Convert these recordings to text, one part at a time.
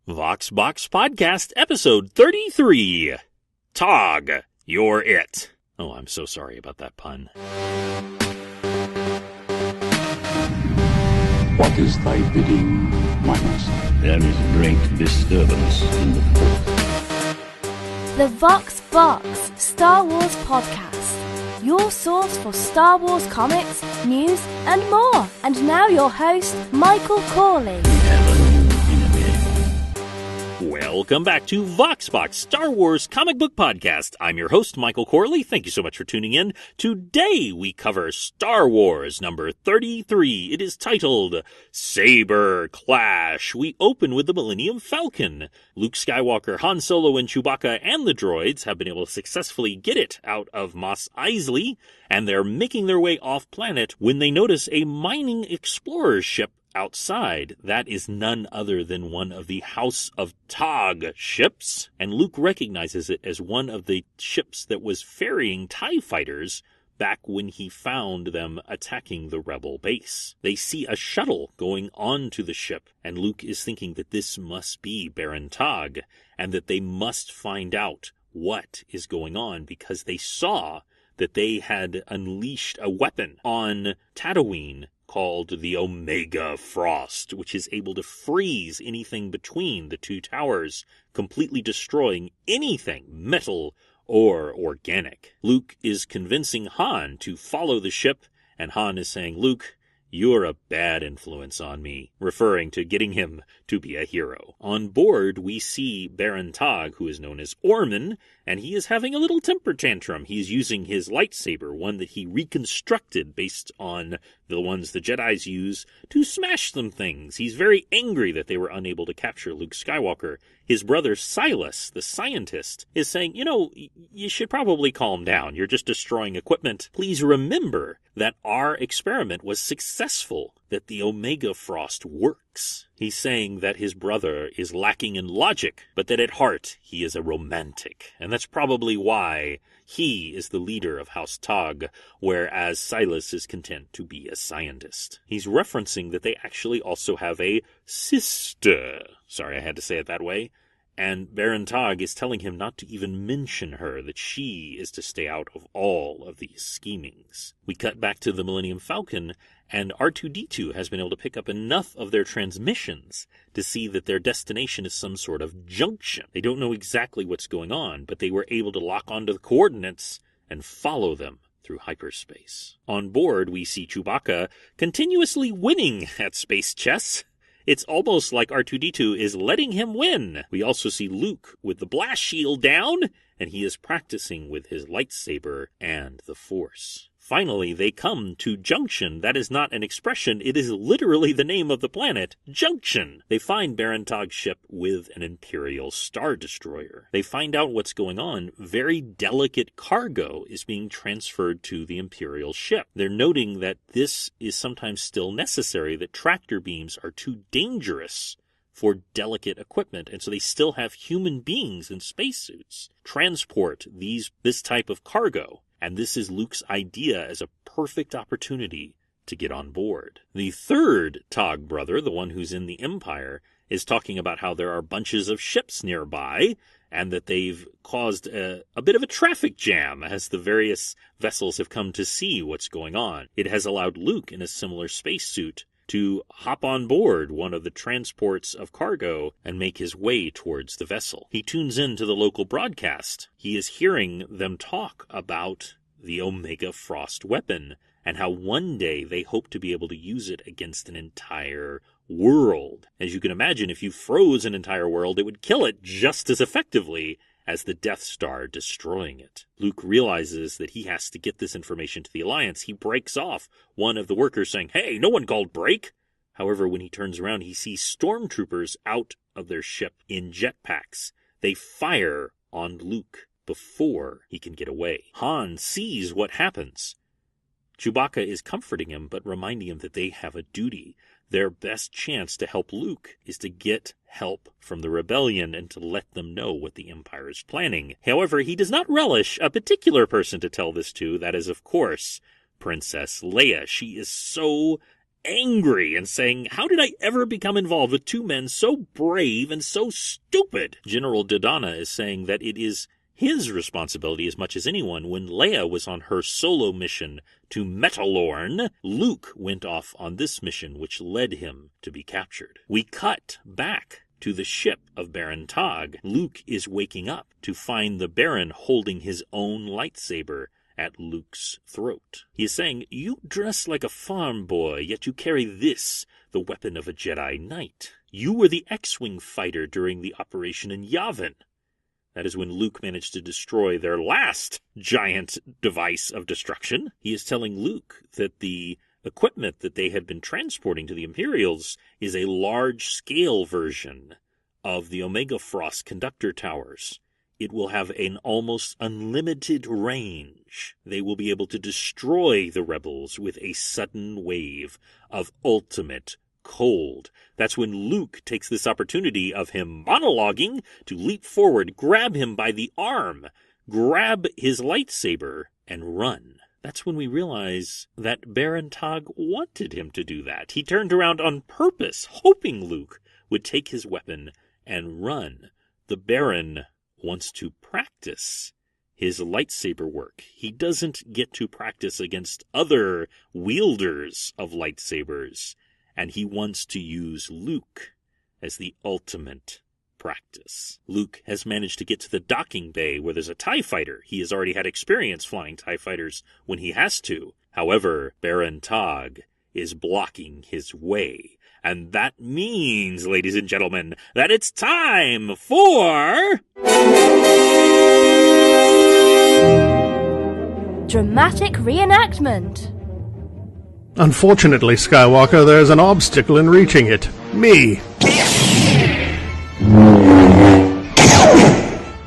Vox Box Podcast, Episode 33. Tog, you're it. Oh, I'm so sorry about that pun. What is thy bidding, my master? There is great disturbance in the port. The Vox Box Star Wars Podcast, your source for Star Wars comics, news, and more. And now your host, Michael Corley. Welcome back to Vox Box Star Wars Comic Book Podcast. I'm your host, Michael Corley. Thank you so much for tuning in. Today we cover Star Wars number 33. It is titled Saber Clash. We open with the Millennium Falcon. Luke Skywalker, Han Solo, and Chewbacca and the droids have been able to successfully get it out of Mos Eisley, and they're making their way off planet when they notice a mining explorer's ship outside. That is none other than one of the House of Tog ships, and Luke recognizes it as one of the ships that was ferrying TIE fighters back when he found them attacking the rebel base. They see a shuttle going onto the ship, and Luke is thinking that this must be Baron Tog, and that they must find out what is going on, because they saw that they had unleashed a weapon on Tatooine called the Omega Frost, which is able to freeze anything between the two towers, completely destroying anything metal or organic. Luke is convincing Han to follow the ship, and Han is saying, "Luke, you're a bad influence on me," referring to getting him to be a hero. On board, we see Baron Tog, who is known as Orman, and he is having a little temper tantrum. He's using his lightsaber, one that he reconstructed based on the ones the Jedis use, to smash some things. He's very angry that they were unable to capture Luke Skywalker. His brother Silas, the scientist, is saying, you should probably calm down. You're just destroying equipment. Please remember that our experiment was successful, that the Omega Frost works. He's saying that his brother is lacking in logic, but that at heart he is a romantic. And that's probably why he is the leader of House Tog, whereas Silas is content to be a scientist. He's referencing that they actually also have a sister. Sorry, I had to say it that way. And Baron Tog is telling him not to even mention her, that she is to stay out of all of these schemings. We cut back to the Millennium Falcon, and R2-D2 has been able to pick up enough of their transmissions to see that their destination is some sort of junction. They don't know exactly what's going on, but they were able to lock onto the coordinates and follow them through hyperspace. On board, we see Chewbacca continuously winning at space chess. It's almost like R2-D2 is letting him win. We also see Luke with the blast shield down, and he is practicing with his lightsaber and the Force. Finally, they come to Junction. That is not an expression. It is literally the name of the planet, Junction. They find Baron Tog's ship with an Imperial Star Destroyer. They find out what's going on. Very delicate cargo is being transferred to the Imperial ship. They're noting that this is sometimes still necessary, that tractor beams are too dangerous for delicate equipment, and so they still have human beings in spacesuits transport this type of cargo. And this is Luke's idea as a perfect opportunity to get on board. The third Tog brother, the one who's in the Empire, is talking about how there are bunches of ships nearby, and that they've caused a bit of a traffic jam as the various vessels have come to see what's going on. It has allowed Luke in a similar spacesuit to hop on board one of the transports of cargo and make his way towards the vessel. He tunes in to the local broadcast. He is hearing them talk about the Omega Frost weapon and how one day they hope to be able to use it against an entire world. As you can imagine, if you froze an entire world, it would kill it just as effectively as the Death Star destroying it. Luke realizes that he has to get this information to the Alliance. He breaks off one of the workers saying, "Hey, no one called break." However, when he turns around, he sees stormtroopers out of their ship in jetpacks. They fire on Luke before he can get away. Han sees what happens. Chewbacca is comforting him, but reminding him that they have a duty. Their best chance to help Luke is to get help from the rebellion and to let them know what the Empire is planning. However, he does not relish a particular person to tell this to. That is, of course, Princess Leia. She is so angry and saying, how did I ever become involved with two men so brave and so stupid? General Dodonna is saying that it is his responsibility as much as anyone. When Leia was on her solo mission to Metalorn, Luke went off on this mission, which led him to be captured. We cut back to the ship of Baron Tog. Luke is waking up to find the Baron holding his own lightsaber at Luke's throat. He is saying, you dress like a farm boy, yet you carry this, the weapon of a Jedi Knight. You were the X-Wing fighter during the operation in Yavin. That is when Luke managed to destroy their last giant device of destruction. He is telling Luke that the equipment that they had been transporting to the Imperials is a large-scale version of the Omega Frost conductor towers. It will have an almost unlimited range. They will be able to destroy the rebels with a sudden wave of ultimate cold. That's when Luke takes this opportunity of him monologuing to leap forward, grab him by the arm, grab his lightsaber, and run. That's when we realize that Baron Tog wanted him to do that. He turned around on purpose, hoping Luke would take his weapon and run. The Baron wants to practice his lightsaber work. He doesn't get to practice against other wielders of lightsabers, and he wants to use Luke as the ultimate practice. Luke has managed to get to the docking bay where there's a TIE fighter. He has already had experience flying TIE fighters when he has to. However, Baron Tog is blocking his way. And that means, ladies and gentlemen, that it's time for... Dramatic reenactment. Unfortunately, Skywalker, there's an obstacle in reaching it. Me.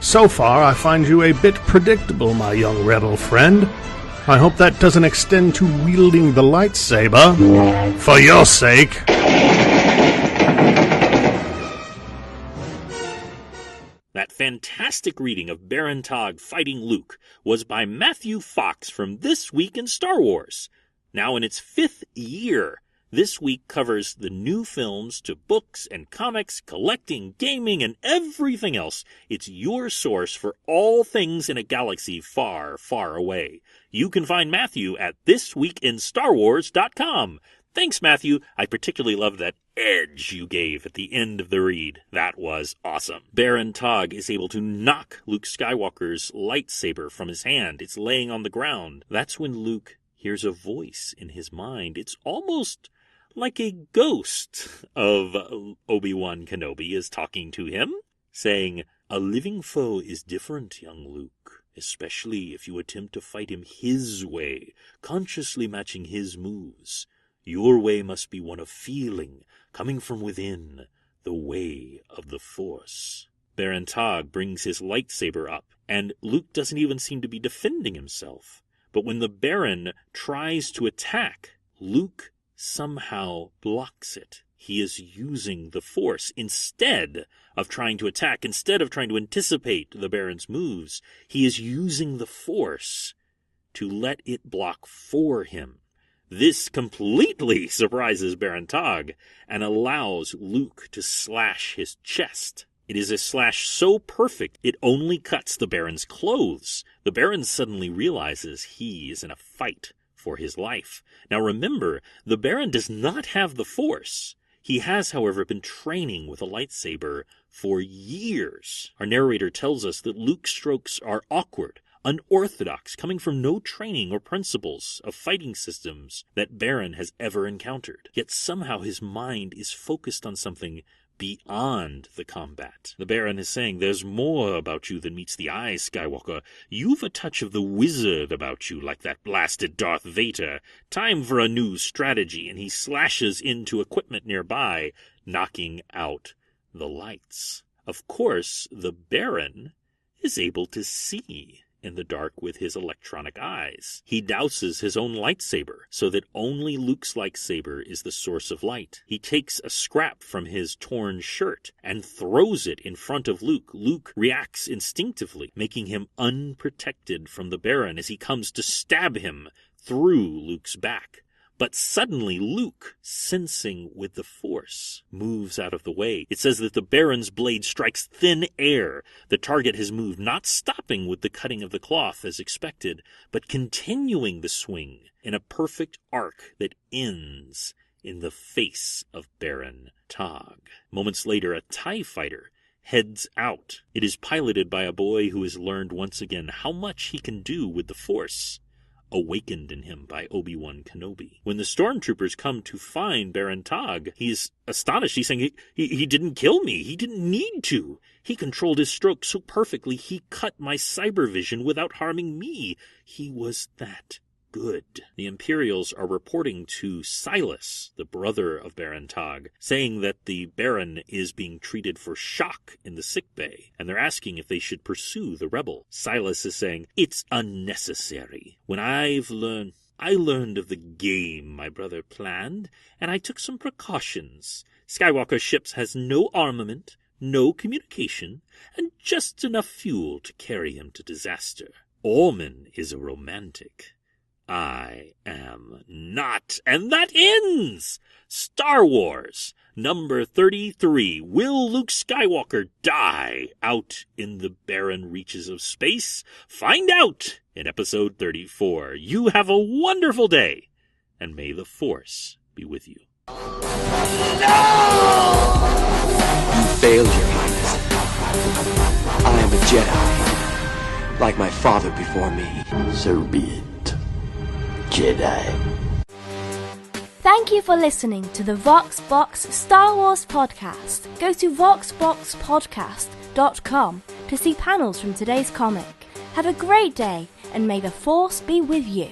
So far, I find you a bit predictable, my young rebel friend. I hope that doesn't extend to wielding the lightsaber. For your sake. That fantastic reading of Baron Tog fighting Luke was by Matthew Fox from This Week in Star Wars. Now in its 5th year, This Week covers the new films to books and comics, collecting, gaming, and everything else. It's your source for all things in a galaxy far, far away. You can find Matthew at thisweekinstarwars.com. Thanks, Matthew. I particularly love that edge you gave at the end of the read. That was awesome. Baron Tog is able to knock Luke Skywalker's lightsaber from his hand. It's laying on the ground. That's when Luke hears a voice in his mind. It's almost like a ghost of Obi-Wan Kenobi is talking to him, saying, "A living foe is different, young Luke, especially if you attempt to fight him his way, consciously matching his moves. Your way must be one of feeling, coming from within, the way of the Force." Baron Tog brings his lightsaber up, and Luke doesn't even seem to be defending himself. But when the Baron tries to attack, Luke somehow blocks it. He is using the Force instead of trying to attack, instead of trying to anticipate the Baron's moves. He is using the Force to let it block for him. This completely surprises Baron Tog and allows Luke to slash his chest. It is a slash so perfect it only cuts the Baron's clothes. The Baron suddenly realizes he is in a fight for his life. Now remember, the Baron does not have the Force. He has, however, been training with a lightsaber for years. Our narrator tells us that Luke's strokes are awkward, unorthodox, coming from no training or principles of fighting systems that Baron has ever encountered. Yet somehow his mind is focused on something beyond the combat. The Baron is saying, "There's more about you than meets the eye, Skywalker. You've a touch of the wizard about you, like that blasted Darth Vader. Time for a new strategy," and he slashes into equipment nearby, knocking out the lights. Of course, the Baron is able to see in the dark with his electronic eyes. He douses his own lightsaber so that only Luke's lightsaber is the source of light. He takes a scrap from his torn shirt and throws it in front of Luke. Luke reacts instinctively, making him unprotected from the Baron as he comes to stab him through Luke's back. But suddenly Luke, sensing with the Force, moves out of the way. It says that the Baron's blade strikes thin air. The target has moved, not stopping with the cutting of the cloth as expected, but continuing the swing in a perfect arc that ends in the face of Baron Tog. Moments later, a TIE fighter heads out. It is piloted by a boy who has learned once again how much he can do with the Force, awakened in him by Obi-Wan Kenobi. When the stormtroopers come to find Baron Tog, he is astonished. He's saying, he didn't kill me. He didn't need to. He controlled his stroke so perfectly, he cut my cyber vision without harming me. He was that good. The Imperials are reporting to Silas, the brother of Baron Tog, saying that the Baron is being treated for shock in the sickbay, and they're asking if they should pursue the rebel. Silas is saying, it's unnecessary. When I learned of the game my brother planned, and I took some precautions. Skywalker ships has no armament, no communication, and just enough fuel to carry him to disaster. Orman is a romantic. I am not. And that ends Star Wars number 33. Will Luke Skywalker die out in the barren reaches of space? Find out in episode 34. You have a wonderful day, and may the Force be with you. No! You failed, Your Highness. I am a Jedi, like my father before me. So be it, Jedi. Thank you for listening to the Vox Box Star Wars podcast. Go to voxboxpodcast.com to see panels from today's comic. Have a great day, and may the Force be with you.